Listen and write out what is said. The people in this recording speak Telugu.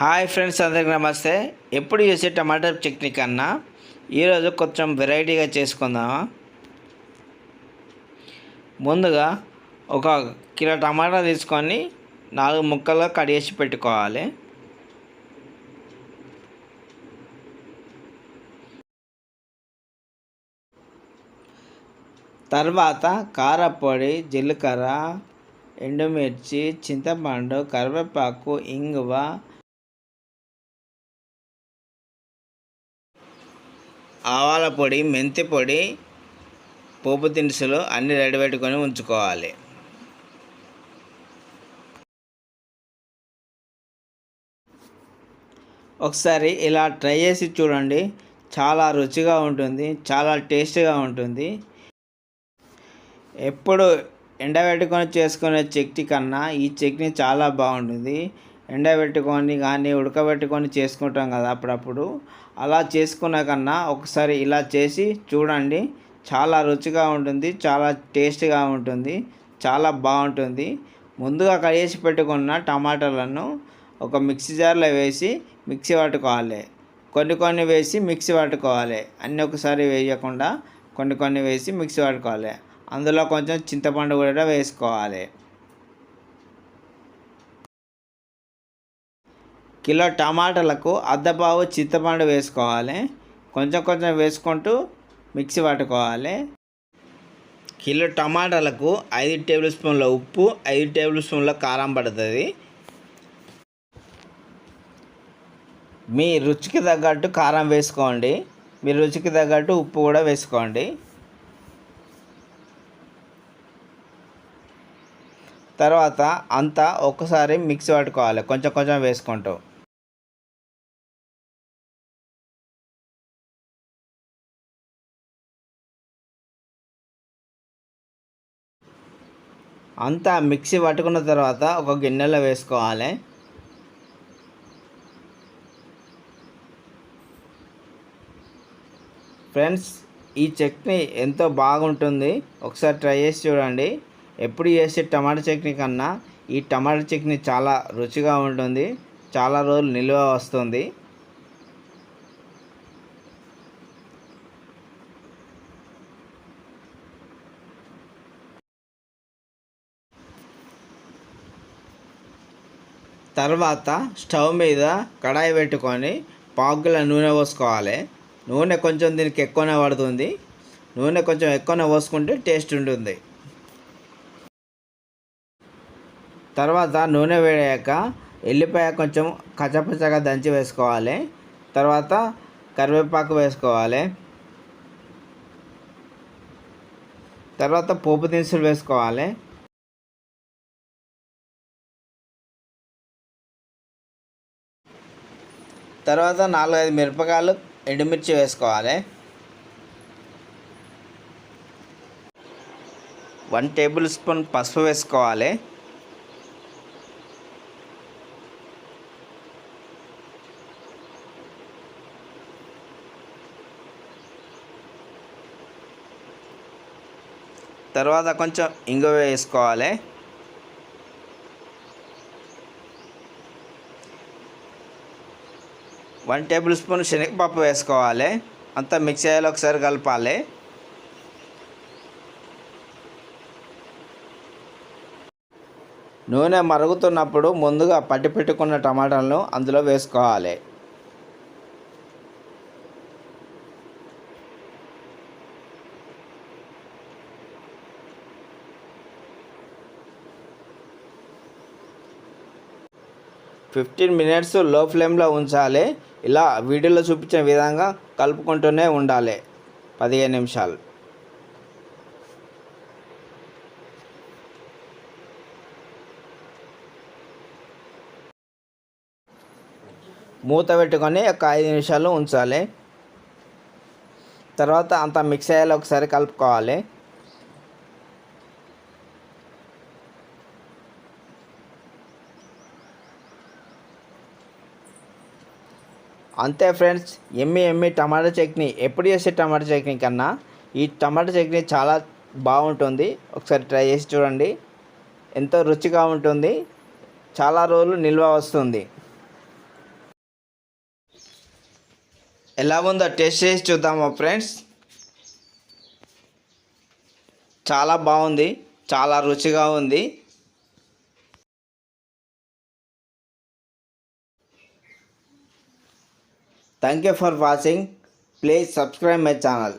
హాయ్ ఫ్రెండ్స్, అందరికి నమస్తే. ఎప్పుడు చేసే టమాటా చట్నీ కన్నా ఈరోజు కొంచెం వెరైటీగా చేసుకుందామా. ముందుగా ఒక కిలో టమాటా తీసుకొని 4 ముక్కలుగా కట్ చేసి పెట్టుకోవాలి. తర్వాత కారపొడి, జీలకర్ర, ఎండుమిర్చి, చింతపండు, కరివేపాకు, ఇంగువ, ఆవాల పొడి, మెంతి పొడి, పోపు దినుసులు అన్నీ రెడీ పెట్టుకొని ఉంచుకోవాలి. ఒకసారి ఇలా ట్రై చేసి చూడండి, చాలా రుచిగా ఉంటుంది, చాలా టేస్ట్గా ఉంటుంది. ఎప్పుడు ఎండబెట్టుకొని చేసుకునే చట్నీ కన్నా ఈ చట్నీ చాలా బాగుంటుంది. ఎండబెట్టుకొని కానీ ఉడకబెట్టుకొని చేసుకుంటాం కదా అప్పుడప్పుడు, అలా చేసుకున్న కన్నా ఒకసారి ఇలా చేసి చూడండి. చాలా రుచిగా ఉంటుంది, చాలా టేస్ట్గా ఉంటుంది, చాలా బాగుంటుంది. ముందుగా కడిగేసి పెట్టుకున్న టమాటాలను ఒక మిక్సీ జార్లో వేసి మిక్సీ పట్టుకోవాలి. కొన్ని వేసి మిక్సీ పట్టుకోవాలి. అన్నీ ఒకసారి వేయకుండా కొన్ని వేసి మిక్సీ పట్టుకోవాలి. అందులో కొంచెం చింతపండు కూడా వేసుకోవాలి. కిలో టమాటాలకు అర్ధపావు చింతపండు వేసుకోవాలి. కొంచెం వేసుకుంటూ మిక్సీ పట్టుకోవాలి. కిలో టమాటాలకు 5 టేబుల్ స్పూన్ల ఉప్పు, 5 టేబుల్ స్పూన్ల కారం పడుతుంది. మీ రుచికి తగ్గట్టు కారం వేసుకోండి, మీ రుచికి తగ్గట్టు ఉప్పు కూడా వేసుకోండి. తర్వాత అంతా ఒక్కసారి మిక్సీ పట్టుకోవాలి, కొంచెం వేసుకుంటూ. అంతా మిక్సీ పట్టుకున్న తర్వాత ఒక గిన్నెలో వేసుకోవాలి. ఫ్రెండ్స్, ఈ చట్నీ ఎంతో బాగుంటుంది, ఒకసారి ట్రై చేసి చూడండి. ఎప్పుడు చేసే టమాటా చట్నీ కన్నా ఈ టమాటా చట్నీ చాలా రుచిగా ఉంటుంది, చాలా రోజులు నిల్వ వస్తుంది. తర్వాత స్టవ్ మీద కడాయి పెట్టుకొని పావుకిలో నూనె పోసుకోవాలి. నూనె కొంచెం దీనికి ఎక్కువనే పడుతుంది. నూనె కొంచెం ఎక్కువనే పోసుకుంటే టేస్ట్ ఉంటుంది. తర్వాత నూనె వేడాక ఎల్లిపాయ కొంచెం కచ్చపచ్చగా దంచి వేసుకోవాలి. తర్వాత కరివేపాకు వేసుకోవాలి. తర్వాత పోపు దినుసులు వేసుకోవాలి. తర్వాత 4-5 మిరపకాయలు, ఎండుమిర్చి వేసుకోవాలి. 1 టేబుల్ స్పూన్ పసుపు వేసుకోవాలి. తర్వాత కొంచెం ఇంగువ వేసుకోవాలి. వన్ టేబుల్ స్పూన్ శనగపప్పు వేసుకోవాలి. అంతా మిక్స్ అయ్యేలా ఒకసారి కలపాలి. నూనె మరుగుతున్నప్పుడు ముందుగా పట్టి పెట్టుకున్న టమాటాలను అందులో వేసుకోవాలి. ఫిఫ్టీన్ మినిట్స్ లో ఫ్లేమ్లో ఉంచాలి. ఇలా వీడియోలో చూపించిన విధంగా కలుపుకుంటూనే ఉండాలి 15 నిమిషాలు. మూత పెట్టుకొని ఒక 5 నిమిషాలు ఉంచాలి. తర్వాత అంతా మిక్స్ అయ్యేలా ఒకసారి కలుపుకోవాలి. అంతే ఫ్రెండ్స్, ఎమ్మి టమాటా చట్నీ. ఎప్పుడు చేసే టమాటా చట్నీ కన్నా ఈ టమాటా చట్నీ చాలా బాగుంటుంది. ఒకసారి ట్రై చేసి చూడండి, ఎంతో రుచిగా ఉంటుంది, చాలా రోజులు నిల్వ వస్తుంది. ఎలా ఉందో టేస్ట్ చేసి చూద్దామా ఫ్రెండ్స్. చాలా బాగుంది, చాలా రుచిగా ఉంది. Thank you for watching. Please subscribe my channel.